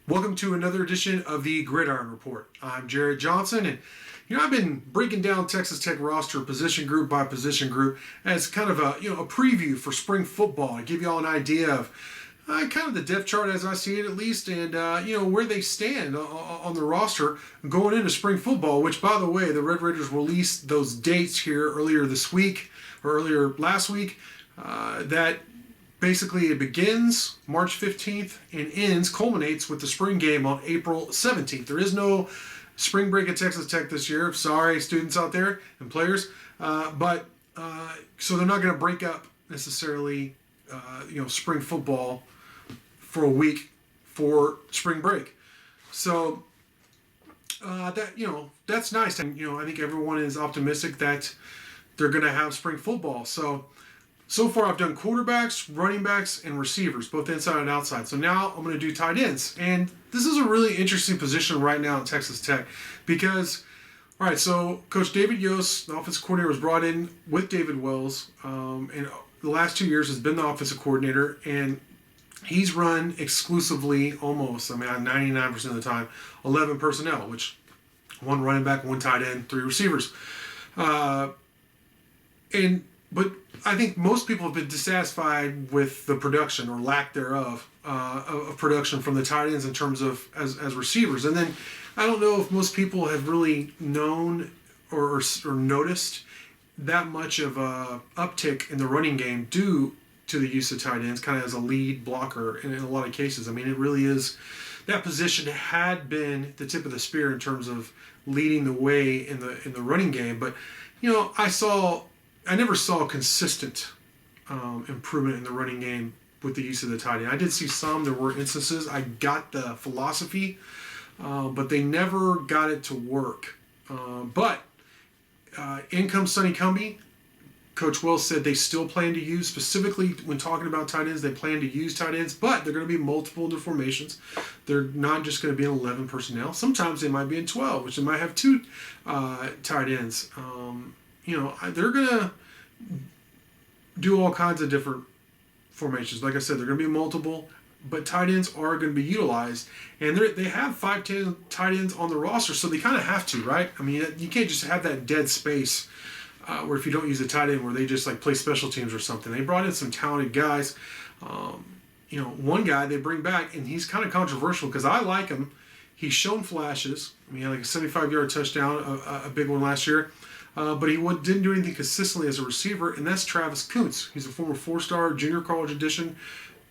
Welcome to another edition of the Gridiron Report. I'm Jarret Johnson, and I've been breaking down Texas Tech roster position group by position group as kind of a preview for spring football to give you all an idea of kind of the depth chart as I see it at least, and where they stand on the roster going into spring football. Which, by the way, the Red Raiders released those dates here earlier this week or earlier last week. That basically it begins March 15th and culminates with the spring game on April 17th. There is no spring break at Texas Tech this year. Sorry, students out there and players. So they're not going to break up necessarily, spring football for a week for spring break. So that's nice. And, I think everyone is optimistic that they're going to have spring football. So far, I've done quarterbacks, running backs, and receivers, both inside and outside. So now I'm going to do tight ends. And this is a really interesting position right now at Texas Tech because, all right, so Coach David Yost, the offensive coordinator, was brought in with David Wells, and the last 2 years has been the offensive coordinator, and he's run exclusively, 99% of the time, 11 personnel, which one running back, one tight end, three receivers. But I think most people have been dissatisfied with the production or lack thereof of production from the tight ends in terms of as receivers. And then I don't know if most people have really known or noticed that much of a uptick in the running game due to the use of tight ends kind of as a lead blocker in a lot of cases. I mean, it really is, that position had been the tip of the spear in terms of leading the way in the running game. But, I never saw consistent improvement in the running game with the use of the tight end. I did see some. There were instances. I got the philosophy, but they never got it to work. But in comes Sonny Cumbie. Coach Wells said they still plan to use, specifically when talking about tight ends, they plan to use tight ends, but they're going to be multiple in their formations. They're not just going to be in 11 personnel. Sometimes they might be in 12, which they might have two tight ends. They're going to do all kinds of different formations. Like I said, they're going to be multiple, but tight ends are going to be utilized. And they have 5'10" tight ends on the roster, so they kind of have to, right? I mean, you can't just have that dead space where if you don't use a tight end where they just play special teams or something. They brought in some talented guys. One guy they bring back, and he's kind of controversial because I like him. He's shown flashes. I mean, he had like a 75-yard touchdown, a big one last year. But he didn't do anything consistently as a receiver, and that's Travis Koontz. He's a former 4-star junior college addition.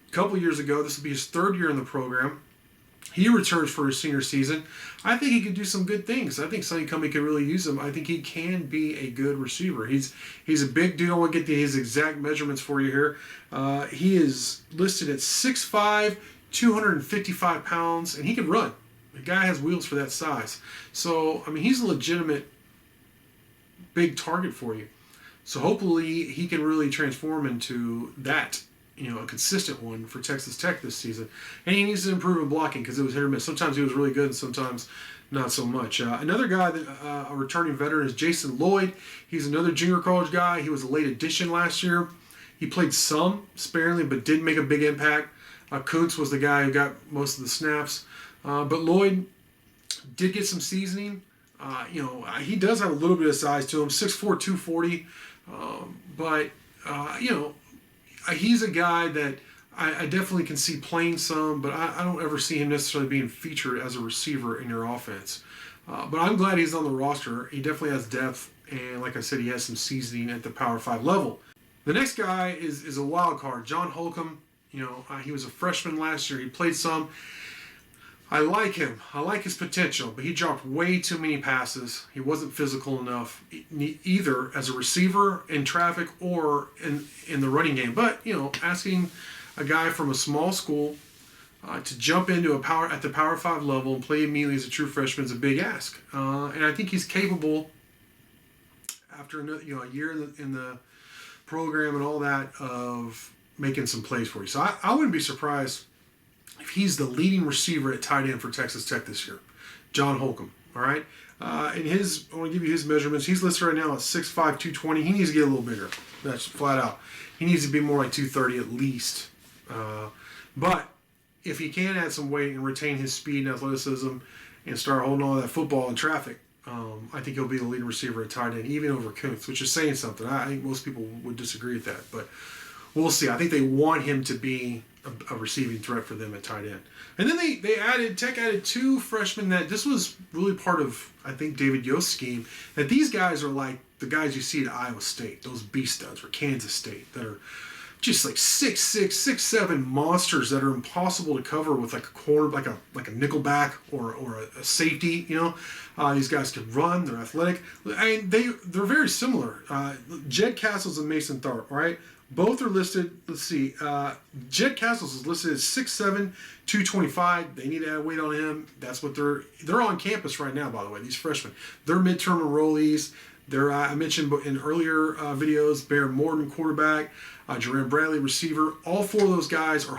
A couple years ago, this will be his third year in the program. He returns for his senior season. I think he can do some good things. I think Sonny Cumbie could really use him. I think he can be a good receiver. He's a big dude. I want to get his exact measurements for you here. He is listed at 6'5", 255 pounds, and he can run. The guy has wheels for that size. So, he's a legitimate big target for you. So hopefully he can really transform into that, a consistent one for Texas Tech this season. And he needs to improve in blocking because it was hit or miss. Sometimes he was really good and sometimes not so much. Another guy, a returning veteran, is Jason Lloyd. He's another junior college guy. He was a late addition last year. He played some sparingly but didn't make a big impact. Koontz was the guy who got most of the snaps. But Lloyd did get some seasoning. He does have a little bit of size to him, 6'4", 240. He's a guy that I definitely can see playing some, but I don't ever see him necessarily being featured as a receiver in your offense. But I'm glad he's on the roster. He definitely has depth, and like I said, he has some seasoning at the Power 5 level. The next guy is a wild card, John Holcomb. He was a freshman last year. He played some. I like him. I like his potential, but he dropped way too many passes. He wasn't physical enough, either as a receiver in traffic or in the running game. But, asking a guy from a small school to jump into at the Power 5 level and play immediately as a true freshman is a big ask. And I think he's capable, after a year in the program and all that, of making some plays for you. So I wouldn't be surprised if he's the leading receiver at tight end for Texas Tech this year, John Holcomb. All right. I want to give you his measurements. He's listed right now at 6'5", 220. He needs to get a little bigger. That's flat out. He needs to be more like 230 at least. But if he can add some weight and retain his speed and athleticism and start holding on to that football in traffic, I think he'll be the leading receiver at tight end, even over Koontz, which is saying something. I think most people would disagree with that, but we'll see. I think they want him to be a receiving threat for them at tight end. And then Tech added 2 freshmen that this was really part of, I think, David Yost's scheme, that these guys are like the guys you see at Iowa State, those B-studs, or Kansas State, that are just like 6'6", 6'7" monsters that are impossible to cover with like a corner, like a nickelback or a safety. These guys can run. They're athletic. I mean, they're very similar. Jed Castles and Mason Tharp, right? Both are listed. Let's see. Jed Castles is listed as 6'7", 225. They need to add weight on him. That's what they're on campus right now. By the way, these freshmen, they're midterm enrollees. I mentioned in earlier videos, Bear Morton, quarterback, Jarret Bradley, receiver. All 4 of those guys are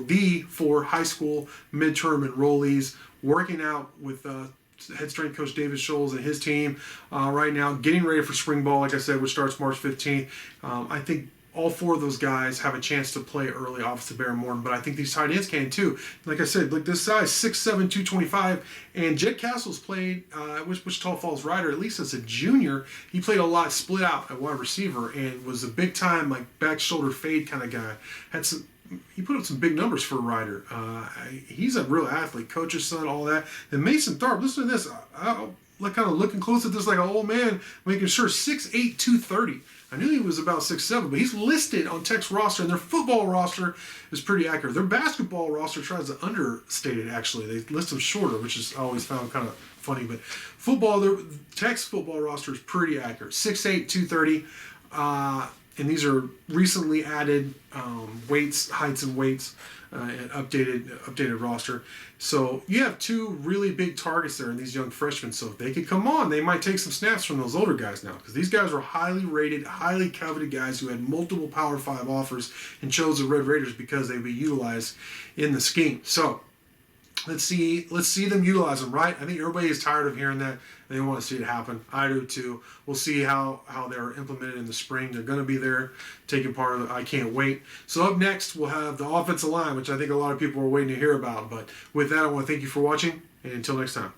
the 4 high school midterm enrollees working out with head strength coach David Scholes and his team right now, getting ready for spring ball, like I said, which starts March 15th. I think all 4 of those guys have a chance to play early, obviously Bear Morton, but I think these tight ends can too. Like I said, like this size, 6'7", 225, and Jed Castles played Wichita Falls Rider, at least as a junior. He played a lot split out at wide receiver and was a big time like back shoulder fade kind of guy. He put up some big numbers for a Rider. He's a real athlete, coach's son, all that. And Mason Tharp, listen to this. Kind of looking close at this like an old man, making sure 6'8", 230. I knew he was about 6'7", but he's listed on Tech's roster, and their football roster is pretty accurate. Their basketball roster tries to understate it, actually. They list him shorter, which is I always found kind of funny. But Tech's football roster is pretty accurate. 6'8", 230. And these are recently added heights and weights, and updated roster. So you have 2 really big targets there in these young freshmen. So if they could come on, they might take some snaps from those older guys now, because these guys are highly rated, highly coveted guys who had multiple Power 5 offers and chose the Red Raiders because they'd be utilized in the scheme. So let's see them utilize them, right? I think everybody is tired of hearing that. They want to see it happen. I do too. We'll see how they're implemented in the spring. They're going to be there taking part of it. I can't wait. So up next, we'll have the offensive line, which I think a lot of people are waiting to hear about. But with that, I want to thank you for watching, and until next time.